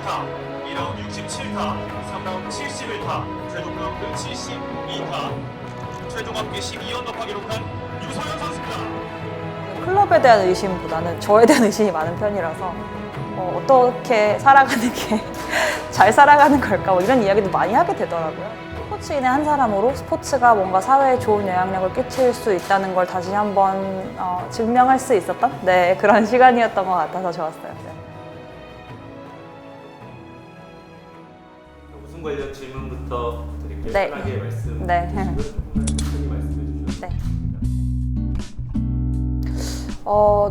1타, 2라운드 67타, 3라운드 71타, 최종 라운드 72타, 최종 합계 12언더파 기록한 유소연 선수입니다. 클럽에 대한 의심보다는 저에 대한 의심이 많은 편이라서 어떻게 살아가는 게 잘 살아가는 걸까 뭐 이런 이야기도 많이 하게 되더라고요. 스포츠인의 한 사람으로 스포츠가 뭔가 사회에 좋은 영향력을 끼칠 수 있다는 걸 다시 한번 증명할 수 있었던 그런 시간이었던 것 같아서 좋았어요. 우승 관련 질문부터 드릴게요. 네. 편하게 말씀 네. 주시고요. 천천히 말씀해 주셔도 네.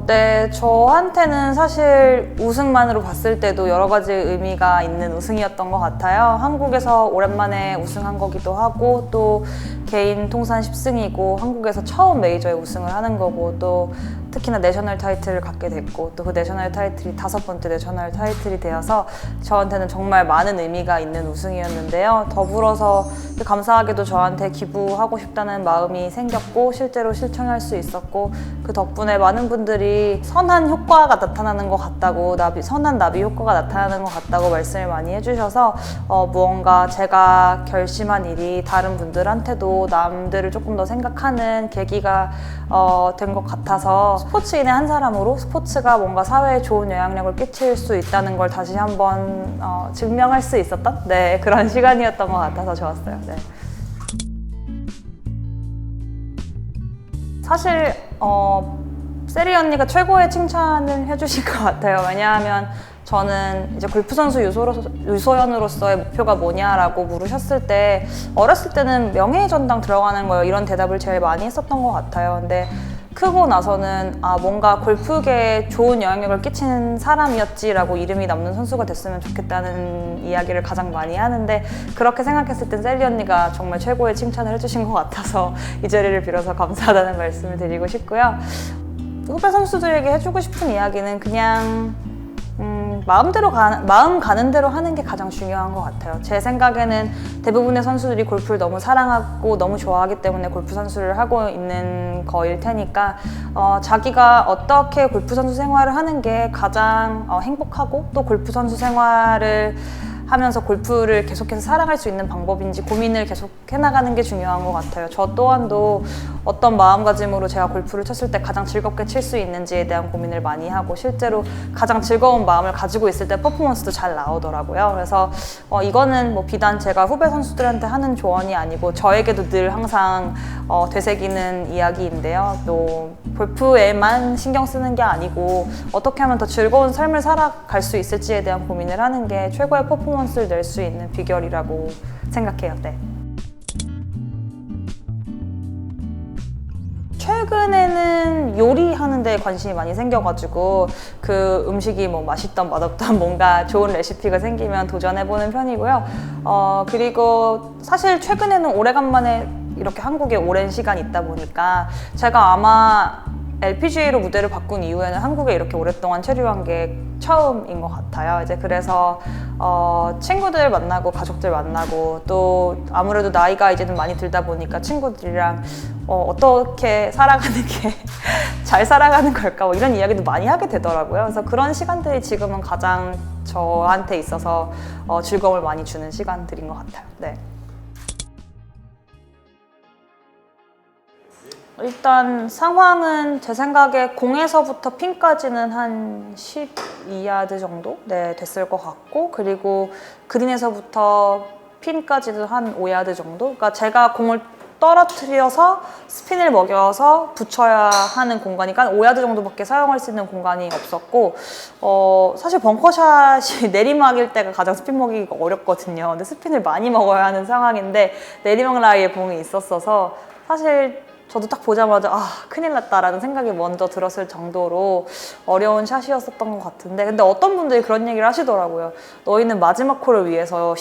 네, 저한테는 사실 우승만으로 봤을 때도 여러 가지 의미가 있는 우승이었던 것 같아요. 한국에서 오랜만에 우승한 거기도 하고 또 개인 통산 10승이고 한국에서 처음 메이저에 우승을 하는 거고 또 특히나 내셔널 타이틀을 갖게 됐고 또 그 내셔널 타이틀이 5번째 내셔널 타이틀이 되어서 저한테는 정말 많은 의미가 있는 우승이었는데요. 더불어서 감사하게도 저한테 기부하고 싶다는 마음이 생겼고 실제로 실천할 수 있었고 그 덕분에 많은 분들이 선한 효과가 나타나는 것 같다고 선한 나비 효과가 나타나는 것 같다고 말씀을 많이 해주셔서 무언가 제가 결심한 일이 다른 분들한테도 남들을 조금 더 생각하는 계기가 된 것 같아서 스포츠인의 한 사람으로 스포츠가 뭔가 사회에 좋은 영향력을 끼칠 수 있다는 걸 다시 한번 증명할 수 있었던 그런 시간이었던 것 같아서 좋았어요. 네. 사실 세리 언니가 최고의 칭찬을 해주신 것 같아요. 왜냐하면 저는 이제 골프 선수 유소연으로서의 목표가 뭐냐라고 물으셨을 때 어렸을 때는 명예의 전당 들어가는 거예요. 이런 대답을 제일 많이 했었던 것 같아요. 근데 크고 나서는 뭔가 골프계에 좋은 영향력을 끼치는 사람이었지라고 이름이 남는 선수가 됐으면 좋겠다는 이야기를 가장 많이 하는데 그렇게 생각했을 땐 셀리 언니가 정말 최고의 칭찬을 해주신 것 같아서 이 자리를 빌어서 감사하다는 말씀을 드리고 싶고요. 후배 선수들에게 해주고 싶은 이야기는 그냥 마음 가는 대로 하는 게 가장 중요한 것 같아요. 제 생각에는 대부분의 선수들이 골프를 너무 사랑하고 너무 좋아하기 때문에 골프 선수를 하고 있는 거일 테니까 자기가 어떻게 골프 선수 생활을 하는 게 가장 행복하고 또 골프 선수 생활을 하면서 골프를 계속해서 사랑할 수 있는 방법인지 고민을 계속 해나가는 게 중요한 것 같아요. 저 또한도 어떤 마음가짐으로 제가 골프를 쳤을 때 가장 즐겁게 칠 수 있는지에 대한 고민을 많이 하고 실제로 가장 즐거운 마음을 가지고 있을 때 퍼포먼스도 잘 나오더라고요. 그래서 이거는 뭐 비단 제가 후배 선수들한테 하는 조언이 아니고 저에게도 늘 항상 되새기는 이야기인데요. 또 골프에만 신경 쓰는 게 아니고 어떻게 하면 더 즐거운 삶을 살아갈 수 있을지에 대한 고민을 하는 게 최고의 퍼포먼스를 낼 수 있는 비결이라고 생각해요. 네. 최근에는 요리하는 데 관심이 많이 생겨가지고 그 음식이 뭐 맛있던 맛없던 뭔가 좋은 레시피가 생기면 도전해보는 편이고요. 그리고 사실 최근에는 오래간만에 이렇게 한국에 오랜 시간 있다 보니까 제가 아마 LPGA로 무대를 바꾼 이후에는 한국에 이렇게 오랫동안 체류한 게 처음인 것 같아요. 이제 그래서 친구들 만나고 가족들 만나고 또 아무래도 나이가 이제는 많이 들다 보니까 친구들이랑 어떻게 살아가는 게 잘 살아가는 걸까 뭐 이런 이야기도 많이 하게 되더라고요. 그래서 그런 시간들이 지금은 가장 저한테 있어서 즐거움을 많이 주는 시간들인 것 같아요. 네. 일단 상황은 제 생각에 공에서부터 핀까지는 한 12야드 정도 됐을 것 같고 그리고 그린에서부터 핀까지도 한 5야드 정도. 그러니까 제가 공을 떨어뜨려서 스핀을 먹여서 붙여야 하는 공간이니까 5야드 정도밖에 사용할 수 있는 공간이 없었고 사실 벙커샷이 내리막일 때가 가장 스핀 먹이기가 어렵거든요. 근데 스핀을 많이 먹어야 하는 상황인데 내리막 라이에 공이 있었어서 사실 저도 딱 보자마자 큰일 났다라는 생각이 먼저 들었을 정도로 어려운 샷이었었던 것 같은데 근데 어떤 분들이 그런 얘기를 하시더라고요. 너희는 마지막 홀을 위해서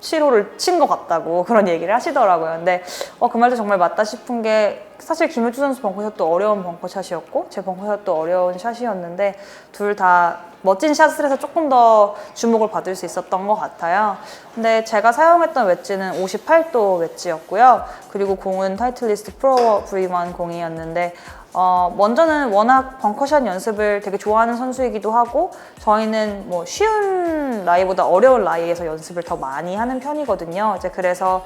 17호를 친 것 같다고 그런 얘기를 하시더라고요. 근데 그 말도 정말 맞다 싶은 게 사실 김효주 선수 벙커샷도 어려운 벙커샷이었고 제 벙커샷도 어려운 샷이었는데 둘 다 멋진 샷을 해서 조금 더 주목을 받을 수 있었던 것 같아요. 근데 제가 사용했던 웨지는 58도 웨지였고요. 그리고 공은 타이틀리스트 프로 V1 공이었는데 먼저는 워낙 벙커샷 연습을 되게 좋아하는 선수이기도 하고 저희는 뭐 쉬운 라이보다 어려운 라이에서 연습을 더 많이 하는 편이거든요. 이제 그래서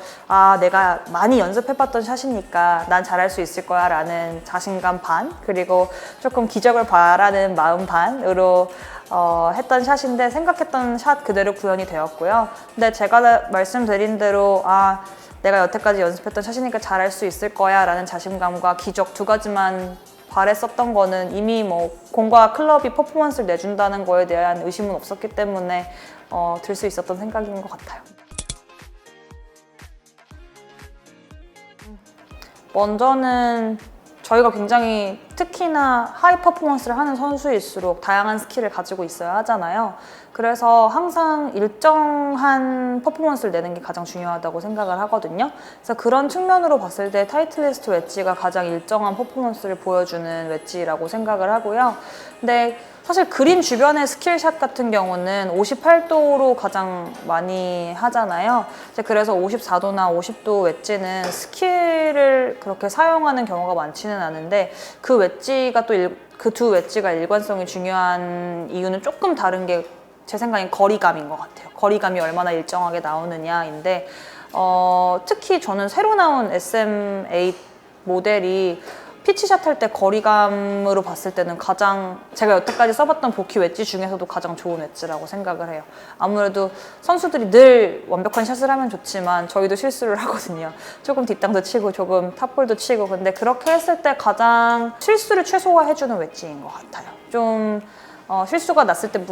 내가 많이 연습해봤던 샷이니까 난 잘할 수 있을 거야 라는 자신감 반, 그리고 조금 기적을 바라는 마음 반으로 했던 샷인데 생각했던 샷 그대로 구현이 되었고요. 근데 제가 말씀드린 대로 내가 여태까지 연습했던 샷이니까 잘할 수 있을 거야 라는 자신감과 기적 두 가지만 바랬었던 거는 이미 뭐 공과 클럽이 퍼포먼스를 내준다는 거에 대한 의심은 없었기 때문에 들 수 있었던 생각인 것 같아요. 먼저는 저희가 굉장히 특히나 하이 퍼포먼스를 하는 선수일수록 다양한 스킬을 가지고 있어야 하잖아요. 그래서 항상 일정한 퍼포먼스를 내는 게 가장 중요하다고 생각을 하거든요. 그래서 그런 측면으로 봤을 때 타이틀리스트 웨지가 가장 일정한 퍼포먼스를 보여주는 웨지라고 생각을 하고요. 근데 사실 그린 주변의 스킬샷 같은 경우는 58도로 가장 많이 하잖아요. 그래서 54도나 50도 웨지는 스킬을 그렇게 사용하는 경우가 많지는 않은데 그 웨지가 또 그 두 웨지가 일관성이 중요한 이유는 조금 다른 게 제 생각엔 거리감인 것 같아요. 거리감이 얼마나 일정하게 나오느냐인데 특히 저는 새로 나온 SM8 모델이 피치샷 할 때 거리감으로 봤을 때는 가장 제가 여태까지 써봤던 보키 웨지 중에서도 가장 좋은 웨지라고 생각을 해요. 아무래도 선수들이 늘 완벽한 샷을 하면 좋지만 저희도 실수를 하거든요. 조금 뒷땅도 치고 조금 탑볼도 치고, 근데 그렇게 했을 때 가장 실수를 최소화해주는 웨지인 것 같아요. 좀 실수가 났을 때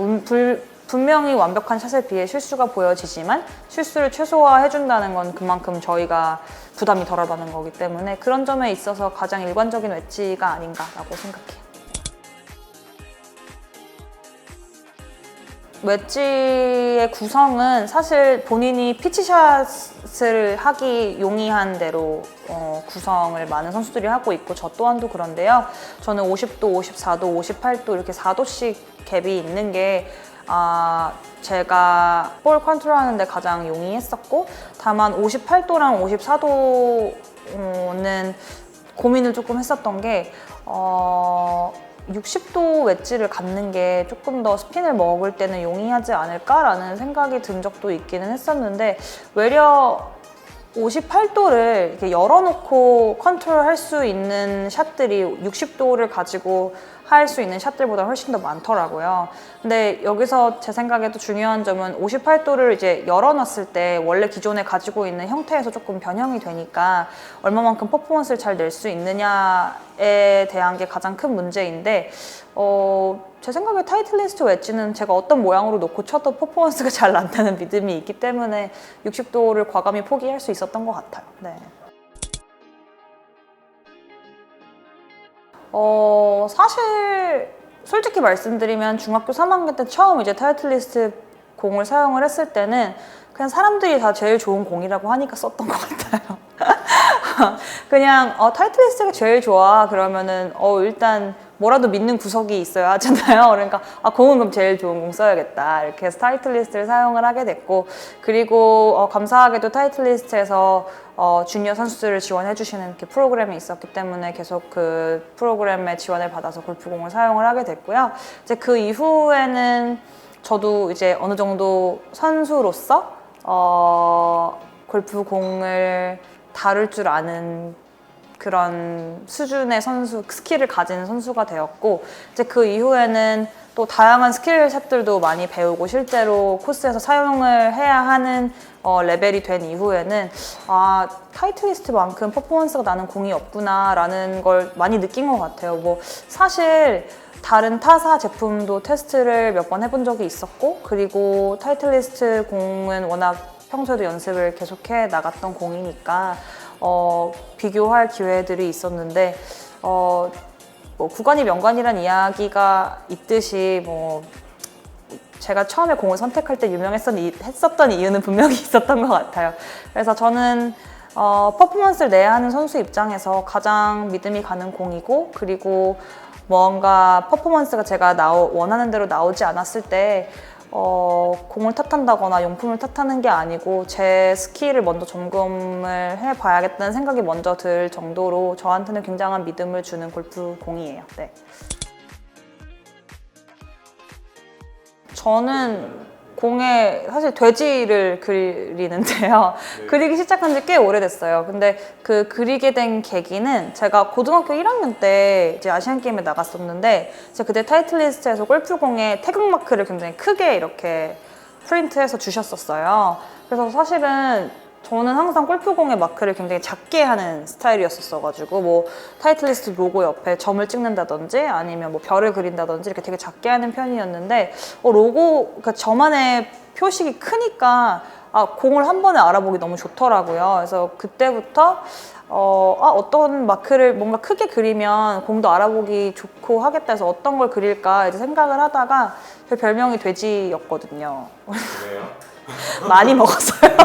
분명히 완벽한 샷에 비해 실수가 보여지지만 실수를 최소화해준다는 건 그만큼 저희가 부담이 덜어가는 거기 때문에 그런 점에 있어서 가장 일관적인 웨지가 아닌가라고 생각해요. 웨지의 구성은 사실 본인이 피치샷을 하기 용이한 대로 구성을 많은 선수들이 하고 있고 저 또한도 그런데요. 저는 50도, 54도, 58도 이렇게 4도씩 갭이 있는 게 제가 볼 컨트롤하는데 가장 용이했었고, 다만 58도랑 54도는 고민을 조금 했었던 게 60도 웨지를 갖는 게 조금 더 스핀을 먹을 때는 용이하지 않을까라는 생각이 든 적도 있기는 했었는데, 외려 58도를 이렇게 열어놓고 컨트롤할 수 있는 샷들이 60도를 가지고 할 수 있는 샷들보다 훨씬 더 많더라고요. 근데 여기서 제 생각에도 중요한 점은 58도를 이제 열어놨을 때 원래 기존에 가지고 있는 형태에서 조금 변형이 되니까 얼마만큼 퍼포먼스를 잘 낼 수 있느냐에 대한 게 가장 큰 문제인데, 제 생각에 타이틀리스트 웨지는 제가 어떤 모양으로 놓고 쳐도 퍼포먼스가 잘 난다는 믿음이 있기 때문에 60도를 과감히 포기할 수 있었던 것 같아요. 네. 사실 솔직히 말씀드리면 중학교 3학년 때 처음 이제 타이틀리스트 공을 사용을 했을 때는 그냥 사람들이 다 제일 좋은 공이라고 하니까 썼던 것 같아요. 그냥 타이틀리스트가 제일 좋아 그러면은 일단 뭐라도 믿는 구석이 있어야 하잖아요. 그러니까 공은 그럼 제일 좋은 공 써야겠다 이렇게 해서 타이틀리스트를 사용을 하게 됐고, 그리고 감사하게도 타이틀리스트에서 주니어 선수들을 지원해 주시는 이렇게 프로그램이 있었기 때문에 계속 그 프로그램에 지원을 받아서 골프공을 사용을 하게 됐고요. 이제 그 이후에는 저도 이제 어느 정도 선수로서 골프공을 다룰 줄 아는 그런 수준의 선수, 스킬을 가진 선수가 되었고, 이제 그 이후에는 또 다양한 스킬샷들도 많이 배우고 실제로 코스에서 사용을 해야 하는 레벨이 된 이후에는 타이틀리스트만큼 퍼포먼스가 나는 공이 없구나라는 걸 많이 느낀 것 같아요. 뭐 사실 다른 타사 제품도 테스트를 몇 번 해본 적이 있었고, 그리고 타이틀리스트 공은 워낙 평소에도 연습을 계속해 나갔던 공이니까 비교할 기회들이 있었는데, 뭐 구관이 명관이란 이야기가 있듯이 뭐 제가 처음에 공을 선택할 때 했었던 이유는 분명히 있었던 것 같아요. 그래서 저는 퍼포먼스를 내야 하는 선수 입장에서 가장 믿음이 가는 공이고, 그리고 뭔가 퍼포먼스가 제가 원하는 대로 나오지 않았을 때 공을 탓한다거나 용품을 탓하는 게 아니고 제 스킬을 먼저 점검을 해봐야겠다는 생각이 먼저 들 정도로 저한테는 굉장한 믿음을 주는 골프공이에요. 네. 저는 공에 사실 돼지를 그리는데요. 네. 그리기 시작한 지 꽤 오래됐어요. 근데 그 그리게 된 계기는 제가 고등학교 1학년 때 이제 아시안게임에 나갔었는데 제가 그때 타이틀리스트에서 골프공에 태극마크를 굉장히 크게 이렇게 프린트해서 주셨었어요. 그래서 사실은 저는 항상 골프공의 마크를 굉장히 작게 하는 스타일이었었어가지고 뭐 타이틀리스트 로고 옆에 점을 찍는다든지 아니면 뭐 별을 그린다든지 이렇게 되게 작게 하는 편이었는데 로고 그러니까 저만의 표식이 크니까 공을 한 번에 알아보기 너무 좋더라고요. 그래서 그때부터 어떤 마크를 뭔가 크게 그리면 공도 알아보기 좋고 하겠다 해서 어떤 걸 그릴까 이제 생각을 하다가 제 별명이 돼지였거든요. 그래요? 많이 먹었어요.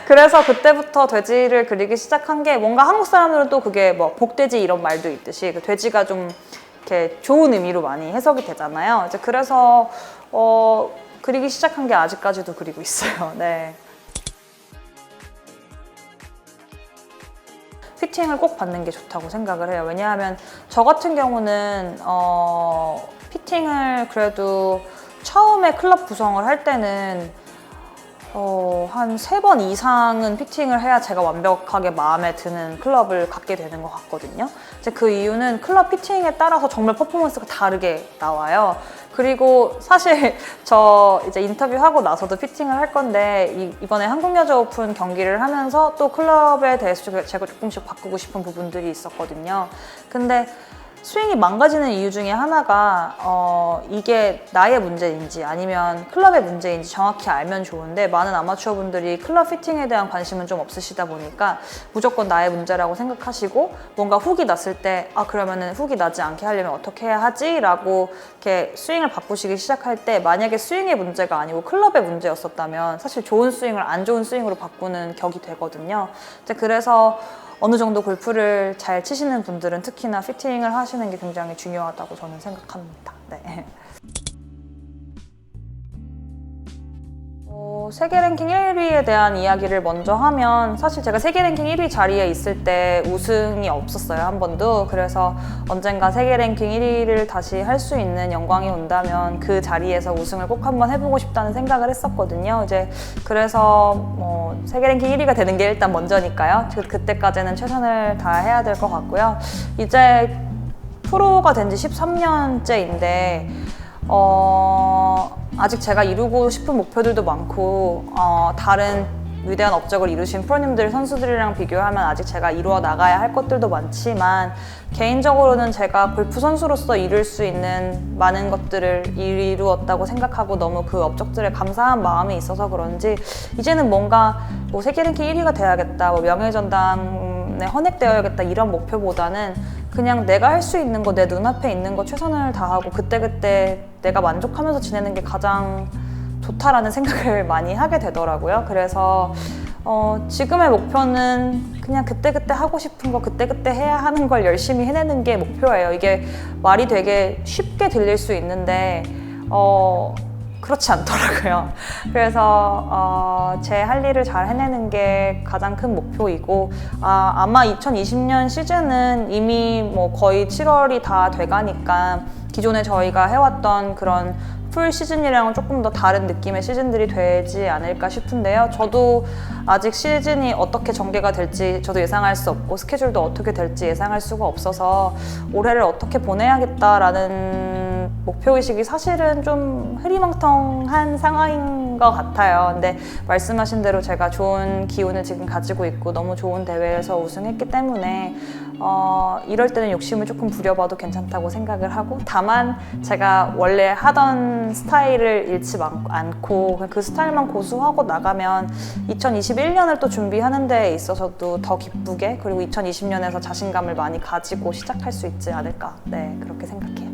그래서 그때부터 돼지를 그리기 시작한 게 뭔가 한국 사람들은 또 그게 뭐 복돼지 이런 말도 있듯이 그 돼지가 좀 이렇게 좋은 의미로 많이 해석이 되잖아요. 이제 그래서 그리기 시작한 게 아직까지도 그리고 있어요. 네. 피팅을 꼭 받는 게 좋다고 생각을 해요. 왜냐하면 저 같은 경우는 피팅을 그래도 처음에 클럽 구성을 할 때는 한 3번 이상은 피팅을 해야 제가 완벽하게 마음에 드는 클럽을 갖게 되는 것 같거든요. 이제 그 이유는 클럽 피팅에 따라서 정말 퍼포먼스가 다르게 나와요. 그리고 사실 저 이제 인터뷰하고 나서도 피팅을 할 건데 이번에 한국여자 오픈 경기를 하면서 또 클럽에 대해서 제가 조금씩 바꾸고 싶은 부분들이 있었거든요. 근데 스윙이 망가지는 이유 중에 하나가 이게 나의 문제인지 아니면 클럽의 문제인지 정확히 알면 좋은데 많은 아마추어 분들이 클럽 피팅에 대한 관심은 좀 없으시다 보니까 무조건 나의 문제라고 생각하시고 뭔가 훅이 났을 때 그러면은 훅이 나지 않게 하려면 어떻게 해야 하지? 라고 이렇게 스윙을 바꾸시기 시작할 때 만약에 스윙의 문제가 아니고 클럽의 문제였었다면 사실 좋은 스윙을 안 좋은 스윙으로 바꾸는 격이 되거든요. 그래서 어느 정도 골프를 잘 치시는 분들은 특히나 피팅을 하시는 게 굉장히 중요하다고 저는 생각합니다. 네. 세계 랭킹 1위에 대한 이야기를 먼저 하면 사실 제가 세계 랭킹 1위 자리에 있을 때 우승이 없었어요, 한 번도. 그래서 언젠가 세계 랭킹 1위를 다시 할 수 있는 영광이 온다면 그 자리에서 우승을 꼭 한번 해보고 싶다는 생각을 했었거든요. 이제 그래서 세계 랭킹 1위가 되는 게 일단 먼저니까요. 그때까지는 최선을 다해야 될 것 같고요. 이제 프로가 된 지 13년째인데 아직 제가 이루고 싶은 목표들도 많고 다른 위대한 업적을 이루신 프로님들 선수들이랑 비교하면 아직 제가 이루어 나가야 할 것들도 많지만 개인적으로는 제가 골프 선수로서 이룰 수 있는 많은 것들을 이루었다고 생각하고 너무 그 업적들에 감사한 마음이 있어서 그런지 이제는 뭔가 뭐 세계 랭킹 1위가 돼야겠다, 뭐 명예전당에 헌액되어야겠다 이런 목표보다는 그냥 내가 할 수 있는 거, 내 눈앞에 있는 거 최선을 다하고 그때그때 내가 만족하면서 지내는 게 가장 좋다라는 생각을 많이 하게 되더라고요. 그래서 지금의 목표는 그냥 그때그때 하고 싶은 거 그때그때 해야 하는 걸 열심히 해내는 게 목표예요. 이게 말이 되게 쉽게 들릴 수 있는데 그렇지 않더라고요. 그래서 제 할 일을 잘 해내는 게 가장 큰 목표이고 아마 2020년 시즌은 이미 뭐 거의 7월이 다 돼가니까 기존에 저희가 해왔던 그런 풀 시즌이랑은 조금 더 다른 느낌의 시즌들이 되지 않을까 싶은데요. 저도 아직 시즌이 어떻게 전개가 될지 저도 예상할 수 없고 스케줄도 어떻게 될지 예상할 수가 없어서 올해를 어떻게 보내야겠다라는 목표의식이 사실은 좀 흐리멍텅한 상황인 것 같아요. 근데 말씀하신 대로 제가 좋은 기운을 지금 가지고 있고 너무 좋은 대회에서 우승했기 때문에 이럴 때는 욕심을 조금 부려봐도 괜찮다고 생각을 하고 다만 제가 원래 하던 스타일을 잃지 않고 그 스타일만 고수하고 나가면 2021년을 또 준비하는 데 있어서도 더 기쁘게 그리고 2020년에서 자신감을 많이 가지고 시작할 수 있지 않을까 그렇게 생각해요.